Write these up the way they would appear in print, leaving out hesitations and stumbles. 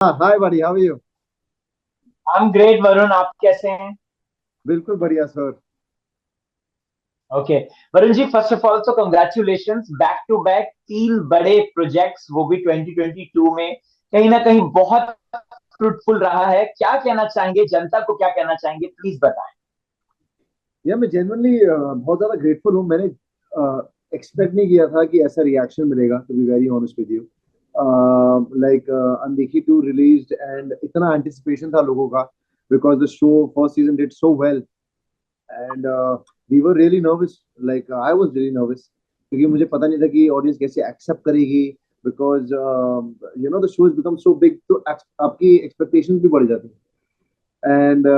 हाँ, hi buddy, how are you? I am great Varun, आप कैसे हैं? बिल्कुल बढ़िया sir. Okay. Varun ji, first of all तो कंग्रेचुलेशंस, बैक टू बैक तीन बड़े प्रोजेक्ट्स, वो भी 2022 में कहीं ना कहीं बहुत फ्रूटफुल रहा है। क्या कहना चाहेंगे, जनता को क्या कहना चाहेंगे, प्लीज बताएं। यार मैं जेन्युइनली बहुत ज्यादा ग्रेटफुल हूँ। मैंने एक्सपेक्ट नहीं किया था कि ऐसा रिएक्शन मिलेगा, to be very honest with you. Like Undekhi 2 released and इतना एंटिसिपेशन था लोगों का, because the show first season did so well and we were really nervous. Like I was really nervous क्योंकि मुझे पता नहीं था कि ऑडियंस कैसे एक्सेप्ट करेगी, because you know the show is become so big, तो आपकी एक्सपेक्टेशंस भी बढ़ जाती हैं। And ji.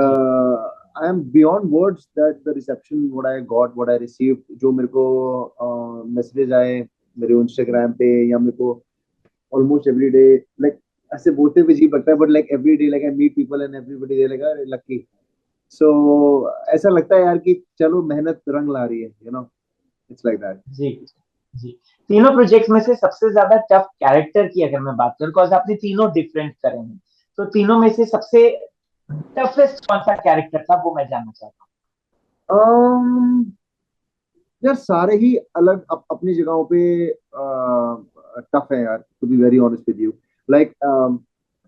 I am beyond words that the reception what I got, what I received, जो मेरे को मैसेजेस आए मेरे इंस्टाग्राम पे, या मेरे को ऑलमोस्ट एवरी डे, लाइक ऐसे बोलते हुए अजीब लगता है, but like every day like I meet people and everybody they like lucky. So ऐसा लगता है यार कि चलो मेहनत रंग ला रही है, you know, it's like that. जी। जी। तीनों प्रोजेक्ट्स में से सबसे ज्यादा टफ कैरेक्टर की अगर मैं बात करूं, बिकॉज आपने तीनों डिफरेंट करे हैं, तो तीनों में से सबसे टफेस्ट कौन सा कैरेक्टर था, वो मैं जानना चाहता um, यार सारे ही अलग अपनी जगहों पे टफ है यार, to be very honest with you. Like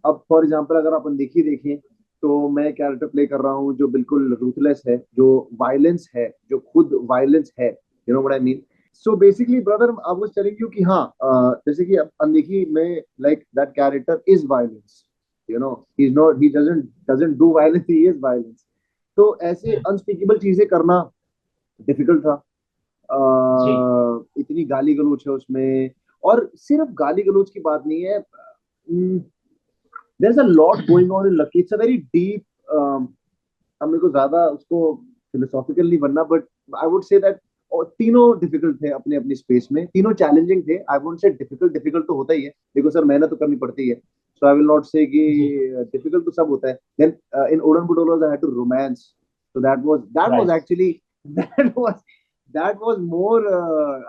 अब फॉर एग्जांपल अगर अपन देखिए देखें, तो मैं कैरेक्टर प्ले कर रहा हूँ जो बिल्कुल रूथलेस है, जो वायलेंस है, जो खुद वायलेंस है, you know what I mean. So basically brother I was telling you कि हाँ, जैसे कि अब अनदेखी में like that character is violence, you know, he is not, he doesn't do violence, he is violence. तो ऐसे हूँ। अनस्पीकेबल चीजें करना डिफिकल्ट था। जी। इतनी गाली गलौज है उसमें, और सिर्फ गाली गलौज की बात नहीं है। There is a lot going on in Lucky, it's a very deep. अब मेरे को ज्यादा उसको फिलोसॉफिकल नहीं बनना, but I would say that तीनों डिफिकल्ट थे अपने अपनी स्पेस में, तीनों चैलेंजिंग थे। I would say difficult, difficult तो होता ही है, देखो सर मेहनत तो करनी पड़ती है। सो आई विल नॉट से कि जी। डिफिकल्ट तो सब होता है। देन इन उड़न बुडोला I had to romance, so that was right. Actually that was that was more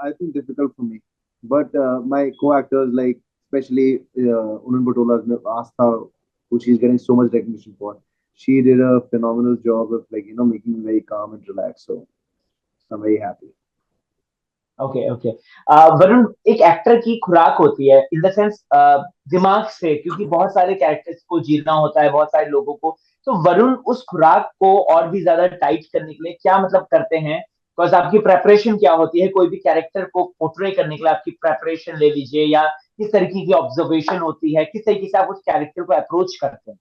I think difficult for me, but my co-actors, like especially Unun Batola's Astha, who she's getting so much recognition for, she did a phenomenal job of, like, you know, making me very calm and relaxed, so I'm very happy. Okay okay. Varun, एक actor की खुराक होती है, in the sense दिमाग से, क्योंकि बहुत सारे कैरेक्टर्स को जीना होता है, बहुत सारे लोगों को। तो वरुण उस खुराक को और भी ज्यादा टाइट करने के लिए क्या मतलब करते हैं? बिकॉज आपकी प्रेपरेशन क्या होती है, कोई भी कैरेक्टर को पोर्ट्रे करने के लिए आपकी प्रेपरेशन ले लीजिए, या किस तरीके की ऑब्जर्वेशन होती है, किस तरीके से आप उस कैरेक्टर को अप्रोच करते हैं?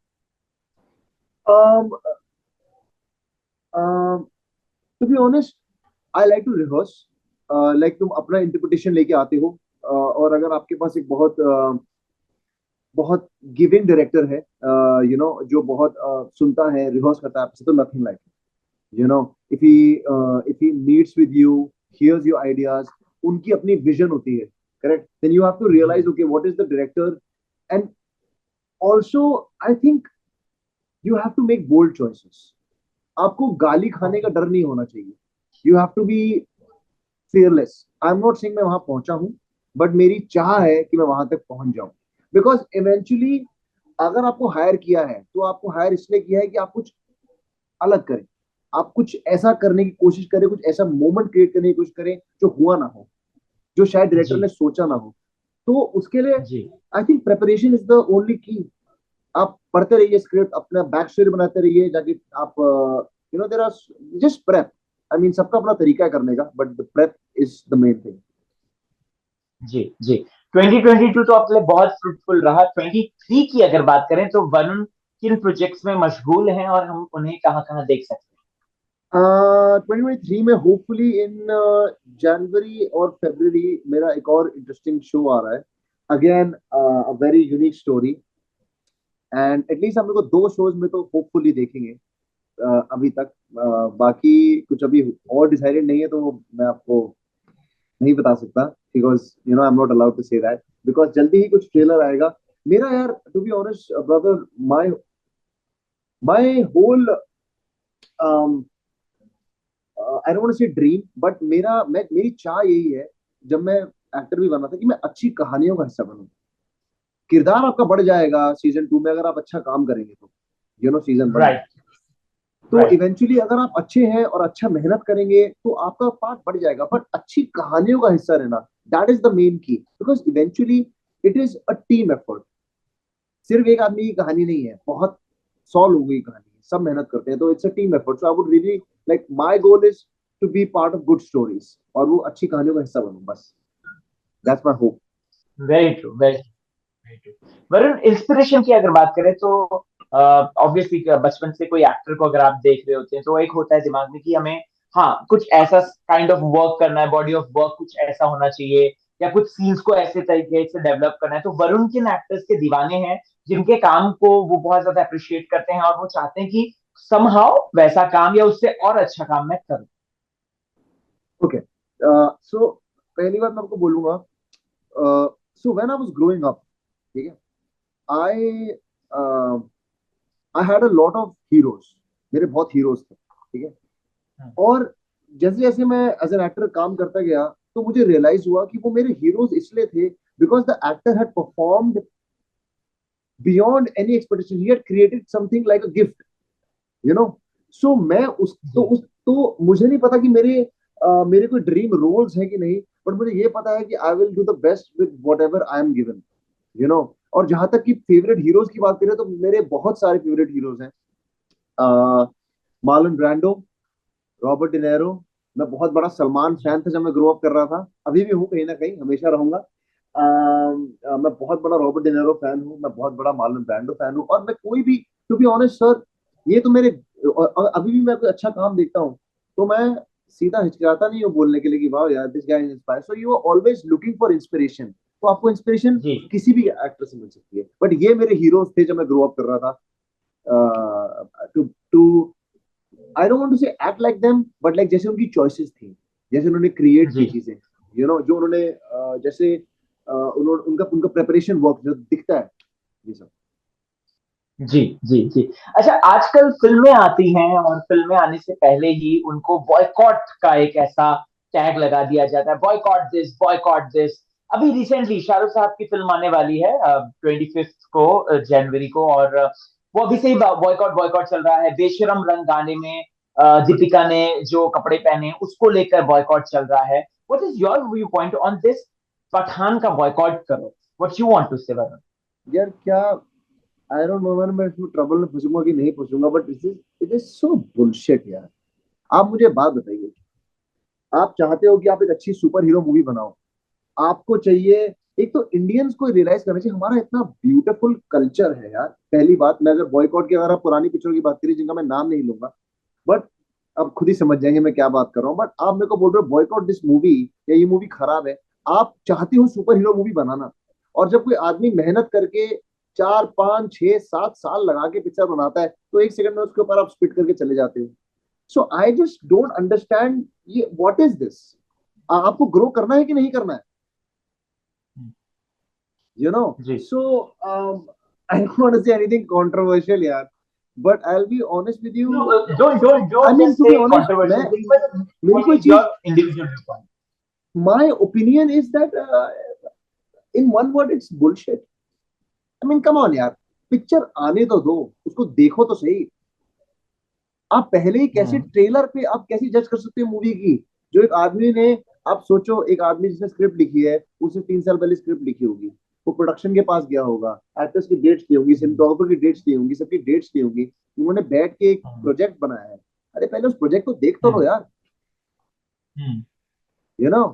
um to be honest, I like to rehearse. Like तुम अपना इंटरप्रिटेशन लेके आते हो, और अगर आपके पास एक बहुत बहुत गिविंग डायरेक्टर है, यू नो, जो बहुत सुनता है, रिहर्स करता है आपसे, तो nothing like, you know, if he meets with you, hears your ideas, उनकी अपनी विजन होती है, correct, then you have to ji. realize, okay, what is the director, and also I think you have to make bold choices. आपको गाली खाने का okay. डर नहीं होना चाहिए, you have to be fearless. I'm not saying मैं वहां पहुंचा हूं, बट मेरी चाह है कि मैं वहां तक पहुंच जाऊं, बिकॉज इवेंचुअली अगर आपको हायर किया है, तो आपको हायर इसलिए किया है कि आप कुछ अलग करें, आप कुछ ऐसा करने की कोशिश करें, कुछ ऐसा मोमेंट क्रिएट करने की कोशिश करें जो हुआ ना हो, जो शायद डायरेक्टर जी। ने सोचा ना हो। तो उसके लिए जी। I think preparation is the only key. आप पढ़ते रहिए स्क्रिप्ट, अपना बैक स्टोरी बनाते रहिए जाके, आप you know there are just prep. I mean सबका अपना तरीका है करने का, but the prep is the main thing. जी। जी। 2022 तो आपके लिए बहुत फ्रूटफुल रहा। 23 की अगर बात करें, तो वरुण किन प्रोजेक्ट्स में मशगूल हैं और हम उन्हें कहाँ कहाँ देख सकते 2023 में होपफुली इन जनवरी और फरवरी मेरा एक और इंटरेस्टिंग शो आ रहा है, again a very unique story, and at least हम लोग को दो शोज में तो होपफुली देखेंगे। अभी तक बाकी कुछ अभी और डिसाइडेड नहीं है, तो मैं आपको नहीं बता सकता, because you know I am not allowed to say that, because जल्दी ही कुछ ट्रेलर आएगा मेरा यार। To be honest brother, my my whole I don't want to say dream, but मेरी चाह यही है, जब मैं एक्टर भी बना था, कि मैं अच्छी कहानियों का हिस्सा बनूं। किरदार आपका बढ़ जाएगा सीजन 2 में अगर आप अच्छा काम करेंगे तो, सीजन 1 में। राइट तो राइट इवेंचुअली अगर आप अच्छे हैं और अच्छा मेहनत करेंगे तो आपका पार्ट बढ़ जाएगा, बट अच्छी कहानियों का हिस्सा रहना, दैट इज द मेन की, because eventually it is a team effort. सिर्फ एक आदमी की कहानी नहीं है, बहुत 100 लोगों की कहानी है, सब मेहनत करते हैं, तो it's a team effort. So I would really like, my goal is to be part of good stories, और वो अच्छी कहानियों का हिस्सा बनूं, बस that's my hope. Very true very true. Varun, inspiration की अगर बात करें तो ऑब्वियसली बचपन से कोई एक्टर को अगर आप देख रहे होते हैं तो एक होता है दिमाग में कि हमें हाँ कुछ ऐसा काइंड ऑफ वर्क करना है, बॉडी ऑफ वर्क कुछ ऐसा होना चाहिए, या कुछ सीन्स को ऐसे तरीके से डेवलप करना है। तो वरुण किन एक्टर्स के दीवाने हैं जिनके काम को वो बहुत ज्यादा अप्रिशिएट करते हैं और वो चाहते हैं कि समहाउ वैसा काम या उससे और अच्छा काम मैं करूं? ओके, सो पहली बात मैं आपको बोलूंगा, so when I was growing up, ठीक है, I I had a lot of heroes, मेरे बहुत हीरोज थे, ठीक है। और जैसे जैसे मैं एज एन एक्टर काम करता गया, तो मुझे रियलाइज हुआ कि वो मेरे हीरोज इसलिए थे because the actor had performed beyond any expectation, he had created something like a gift, you know. So मैं जी तो मुझे नहीं पता कि मेरे कोई ड्रीम रोल्स हैं कि नहीं, बट मुझे ये पता है कि I will do the best with what ever I am given, you know. और जहां तक कि फेवरेट हीरोज की बात करें, तो मेरे बहुत सारे फेवरेट हीरोज हैं। Marlon Brando, Robert De Niro. मैं बहुत बड़ा सलमान जी फैन था जब मैं ग्रो अप कर रहा था, अभी भी हूँ, कहीं ना कहीं हमेशा रहूंगा। मैं बहुत बड़ा रॉबर्ट डिनेरो फैन हूँ, मैं बहुत बड़ा मार्लन ब्रांडो फैन हूँ, और मैं कोई भी, टू बी ऑनेस्ट सर, ये तो मेरे, और अभी भी मैं कोई अच्छा काम देखता हूँ तो मैं सीधा हिचकिचाता नहीं हूँ बोलने के लिए कि वाह यार, this guy is inspire. So you are always looking for inspiration, तो आपको इंस्पिरेशन जी किसी भी एक्टर से मिल सकती है, बट ये मेरे हीरोज थे जब मैं ग्रो अप कर रहा था। To I don't want to say act like them, but like जैसे उनकी चॉइसेस थी, जैसे उन्होंने क्रिएट की जी चीजें, जो उन्होंने जैसे उन्होंने उनका उनका प्रेपरेशन वर्क जो दिखता है, ये सब। जी जी जी। अच्छा, आजकल फिल्में आती हैं और फिल्में आने से पहले ही उनको बॉयकॉट का एक ऐसा टैग लगा दिया जाता है, बॉयकॉट दिस बॉयकॉट दिस। अभी रिसेंटली शाहरुख साहब की फिल्म आने वाली है 25 को, जनवरी को, और वो अभी से ही बॉयकॉट बॉयकॉट चल रहा है। बेशरम रंग गाने में दीपिका ने जो कपड़े पहने उसको लेकर बॉयकॉट चल रहा है। What is your view point on this? Pathaan का बॉयकॉट करो, व्हाट यू वांट टू से वरुण? यार क्या, आई डोंट नो मैं इसमें ट्रबल में फंसूंगा कि नहीं फंसूंगा, but it is so bullshit यार। आप मुझे बात बताइए, आप चाहते हो कि आप एक अच्छी सुपर हीरो मूवी बनाओ, आपको चाहिए, एक तो इंडियंस को रियलाइज करना चाहिए हमारा इतना ब्यूटीफुल कल्चर है यार। पहली बात, मैं अगर बॉयकॉट की, अगर आप पुरानी पिक्चरों की बात करिए जिनका मैं नाम नहीं लूंगा, बट आप खुद ही समझ जाएंगे मैं क्या बात कर रहा हूँ। बट आप मेरे को बोल रहे हो बॉयकॉट दिस मूवी, या ये मूवी खराब है। आप चाहते हो सुपर हीरो मूवी बनाना, और जब कोई आदमी मेहनत करके 4 5 6 7 साल लगा के पिक्चर बनाता है, तो एक सेकंड में उसके ऊपर आप स्पिट करके चले जाते हो। So I just don't understand, ये व्हाट इज दिस। आपको ग्रो करना है कि नहीं करना है, you know? जी So, I don't want to say anything controversial, yaar, but I'll be honest with No, you. I don't mean, just to be say honest, मैं controversial thing, but मेरी what कोई is your चीज, individual viewpoint? my opinion is that in one word, it's bullshit. I mean, come on, यार, picture आने तो दो, उसको देखो तो सही। आप पहले ही कैसे हम्म ट्रेलर पे आप कैसे जज कर सकते हो मूवी की, जो एक आदमी ने, आप सोचो एक आदमी जिसने स्क्रिप्ट लिखी है, उसने 3 साल पहले स्क्रिप्ट लिखी होगी, वो प्रोडक्शन के पास गया होगा, एक्टर्स की डेट्स दी होंगी, सिनेमेटोग्राफर की डेट्स दी होंगी, सबकी डेट्स दी होंगी, उन्होंने बैठ के एक हम्म प्रोजेक्ट बनाया है। अरे पहले उस प्रोजेक्ट को देख तो लो हम्म यार, hmm you know.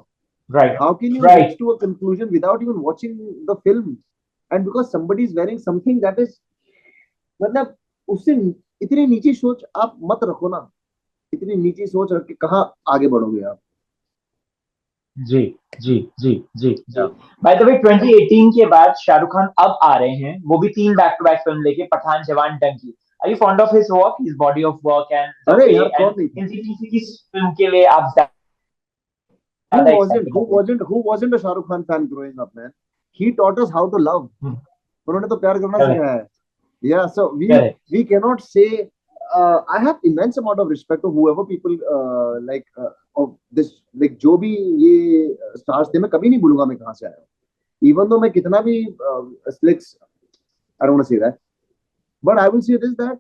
Right how can you reach right to a conclusion without even watching the film, and because somebody is wearing something that is, मतलब उससे इतनी नीची सोच आप मत रखो ना, इतनी नीची सोच रख के कहाँ आगे बढ़ोगे आप। जी जी जी जी जी। या बाय द वे 2018 के बाद शाहरुख खान अब आ रहे हैं, वो भी 3 बैक टू बैक फिल्म लेके, Pathaan, Jawan, Dunki. Are you fond of his work, his body of work and the अरे वे, यार एंड कौन नहीं था, इन किसी की फिल्म के लिए आप who ज्यादा wasn't एक्साइटेड who होते हैं? wasn't who wasn't a Shahrukh Khan fan growing up, man? He taught us how to love. उन्होंने तो प्यार करना करेक्ट सिखाया है। Yeah, so correct. we cannot say, I have immense amount of respect to whoever people of this, like जो भी ये stars थे, मैं कभी नहीं भूलूंगा मैं कहाँ से आया हूँ। इवन दो मैं कितना भी स्लिक्स, I don't want to say that, but I will say this that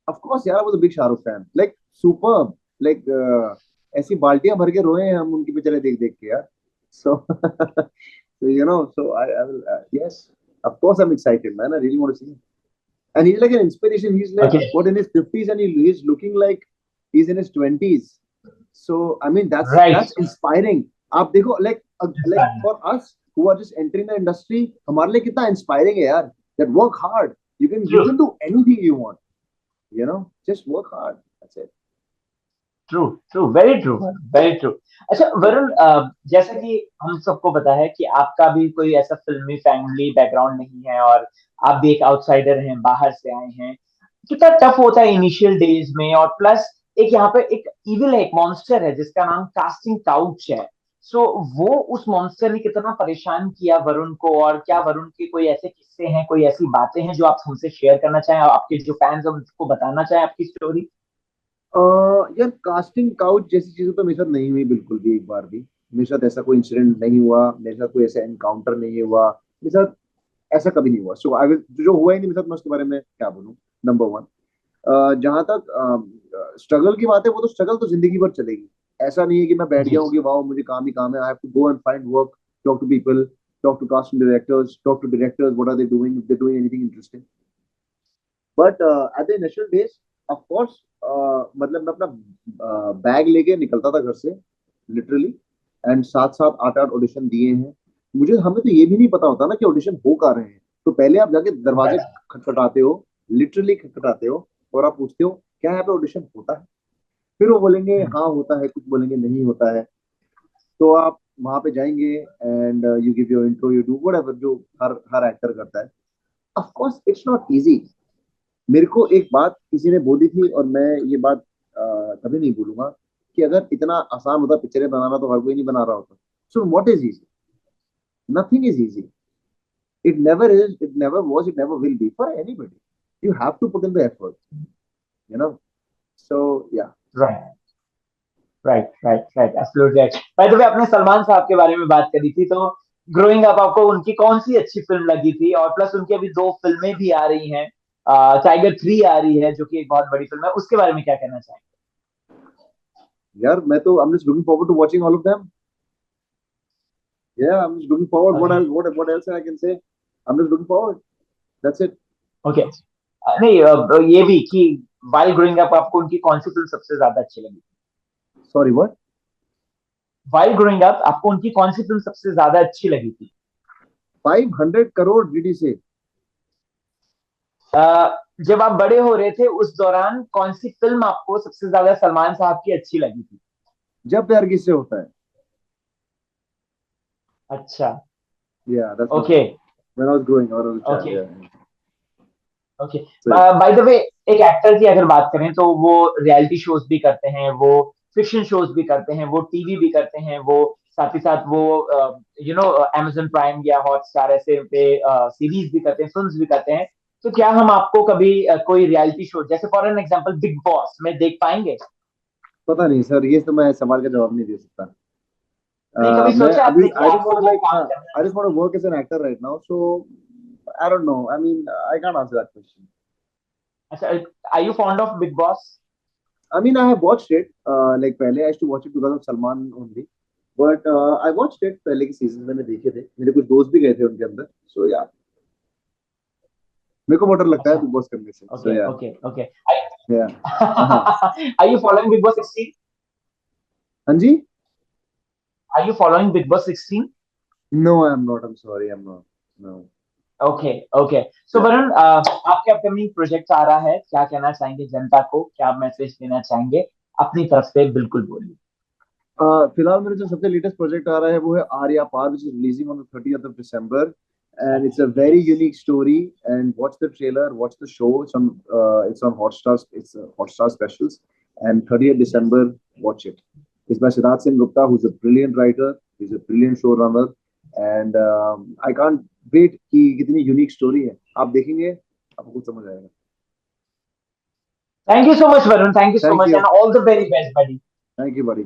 of course यार, I was a big Shahrukh fan, like superb, like ऐसी बाल्टियां भर के रोए हैं हम उनकी पिक्चरें देख देख के यार. So, so so I will, yes, of course I'm excited, man. I really want to see him. And he's like an inspiration. He's like, Okay, what, in his 50s, and he's looking like he's in his 20s. So, I mean, right. that's inspiring. आप देखो, like for us who are just entering the industry, हमारे लिए कितना inspiring है यार. That work hard. You True, can do anything you want. Just work hard. That's it. True true, very true, very true. अच्छा वरुण, जैसा कि हम सबको पता है कि आपका भी कोई ऐसा फिल्मी फैमिली बैकग्राउंड नहीं है, और आप भी एक आउटसाइडर हैं, बाहर से आए हैं. कितना टफ होता है इनिशियल डेज में, और प्लस एक यहाँ पे एक इविल है, एक मॉन्स्टर है जिसका नाम कास्टिंग काउच है. सो वो उस मॉन्स्टर ने कितना परेशान किया वरुण को, और क्या वरुण के कोई ऐसे किस्से हैं, कोई ऐसी बातें हैं जो आप हमसे शेयर करना चाहें, और आपके जो फैंस हैं उनको बताना चाहें आपकी स्टोरी? यार, कास्टिंग काउच जैसी चीजें तो मेरे साथ नहीं हुई बिल्कुल भी, एक बार भी. मेरे साथ ऐसा कोई इंसिडेंट नहीं हुआ, मेरे साथ कोई ऐसा एनकाउंटर नहीं हुआ, मेरे साथ ऐसा कभी नहीं हुआ. सो आई विल, जो हुआ ही नहीं मेरे साथ, मैं उसके बारे में क्या बोलूं. नंबर वन, जहां तक स्ट्रगल की बात है, वो तो स्ट्रगल तो जिंदगी भर चलेगी. ऐसा नहीं है कि मैं बैठ जी. गया हूँ कि वाह मुझे काम ही काम है. I have to go and find work, talk to people, talk to casting directors, talk to directors, what are they doing, if they doing anything interesting. But at the initial days, of course, मतलब मैं अपना bag लेके निकलता था घर से, literally. And साथ साथ 8-8 ऑडिशन दिए हैं. मुझे हमें तो ये भी नहीं पता होता ना कि ऑडिशन हो कहाँ रहे हैं. तो पहले आप जाके दरवाजे Right. खटखटाते हो, लिटरली खटखटाते हो, और आप पूछते हो क्या यहाँ पे ऑडिशन होता है. फिर वो बोलेंगे Hmm. हाँ होता है, कुछ बोलेंगे नहीं होता है. तो आप वहां पे जाएंगे, and you give your intro, you do whatever, जो हर हर एक्टर करता है. Of course it's not easy. मेरे को एक बात किसी ने बोली थी, और मैं ये बात कभी नहीं भूलूंगा, कि अगर इतना आसान होता पिक्चरें बनाना, तो हर कोई नहीं बना रहा होता. So what is easy? Nothing is easy. It never is, it never was, it never will be for anybody. You have to put in the effort, you know. So yeah. Right. Right right right, absolutely right. By the way, आपने सलमान साहब के बारे में बात करी थी, तो growing up आपको उनकी कौन सी अच्छी फिल्म लगी थी, और प्लस उनकी अभी दो फिल्में भी आ रही हैं, टाइगर 3 आ रही है जो कि एक बहुत बड़ी फिल्म है, उसके बारे में क्या कहना चाहेंगे? यार, मैं तो I'm just looking forward to watching all of them. Yeah, I'm just looking forward. Okay What else I can say? I'm just looking forward. That's it. Okay. नहीं, ये भी कि वाइल ग्रोइंग अप आपको उनकी कौन सी फिल्म सबसे ज्यादा अच्छी लगी? Sorry, what? While growing up आपको उनकी कौन सी फिल्म सबसे ज्यादा अच्छी लगी थी? 500 crore did you say? जब आप बड़े हो रहे थे उस दौरान कौन सी फिल्म आपको सबसे ज्यादा सलमान साहब की अच्छी लगी थी? जब प्यार किससे होता है. अच्छा. Yeah, that's my okay film. When I was growing, I was a child. Okay Yeah. Okay. So yeah. Bye the वे, एक एक्टर की अगर बात करें तो वो रियलिटी शोज भी करते हैं, वो फिक्शन शोज भी करते हैं, वो टीवी भी करते हैं, वो साथ ही साथ वो Amazon प्राइम या हॉटस्टार ऐसे पे सीरीज भी करते हैं, फिल्म्स भी करते हैं. तो क्या हम आपको कभी कोई रियलिटी शो, जैसे for an example big boss में देख पाएंगे? पता नहीं सर, ये तो मैं सवाल का जवाब नहीं दे सकता. नहीं, कभी मैं सोचा अभी आपने कि I just आपको want to वो like, काम हाँ, करना I है? just want to work as an actor right now. So I don't know. I mean, I can't answer that question. अच्छा, are you fond of Bigg Boss? I mean, I have watched it. Like पहले I used to watch it because of Salman only. But I watched it. पहले के season मैंने देखे थे. मेरे कुछ दोस्त भी गए थे उनके अंदर. So yeah, मेरे को बेटर लगता है अच्छा. बिग बॉस करने से. So okay yeah, okay okay. yeah. हाँ. Are you following Bigg Boss 16? हाँ जी. Are you following Bigg Boss 16? No, I'm not. I'm sorry. I'm not. No. Okay okay. So Yeah. Varun, आपके upcoming project आ रहा है, क्या कहना चाहेंगे जनता को, क्या मैसेज देना चाहेंगे अपनी तरफ से? बिल्कुल बोलिए. फिलहाल मेरा जो सबसे लेटेस्ट प्रोजेक्ट आ रहा है वो है आर्या पार, which is releasing on the 30th of December, and it's a very unique story. And watch the trailer, watch the show. It's on Hotstar. It's Hotstar specials. And 30th December, watch it. It's by Siddharth Singh Gupta, who's a brilliant writer. He's a brilliant showrunner, and I can't wait कि कितनी unique story है. आप देखेंगे, आपको कुछ समझ आएगा. Thank you so much Varun, thank you so Thank much, and you. All the very best, buddy. Thank you, buddy.